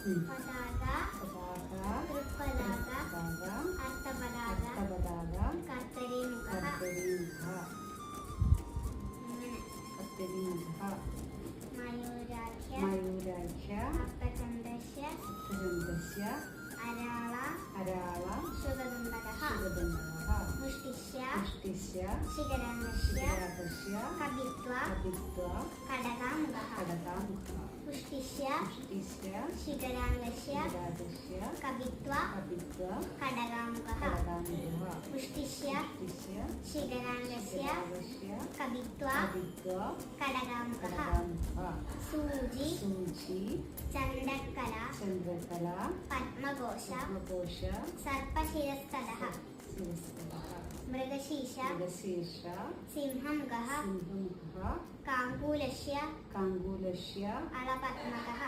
പതാക, തൃപ്പതാക, അർത്ഥപതാക, കർത്തരീമുഖഃ. മയൂരാഖ്യ, അർത്ഥചന്ദ്രസ്യ, അരാള, ശുഗദുണ്ടകഃ. മുഷ്ടിസ്യ, ശിഖരാംഗസ്യ, കപിത്വ, കടകാമുഖഃ. മുഷ്ടിസ്യ, ശിഖരാംഗസ്യ, കപിത്വ, കടകാമുഖഃ. മുഷ്ടിസ്യ, ശിഖരാംഗസ്യ, കപിത്വ, കടകാമുഖഃ. സൂചി, ചന്ദ്രകല, പത്മകോശ, സർപ്പശിരസ്തലഃ. മൃഗശീർഷ, സിംഹമുഖഃ. കാങ്കൂലസ്യ, അളപത്മകഃ.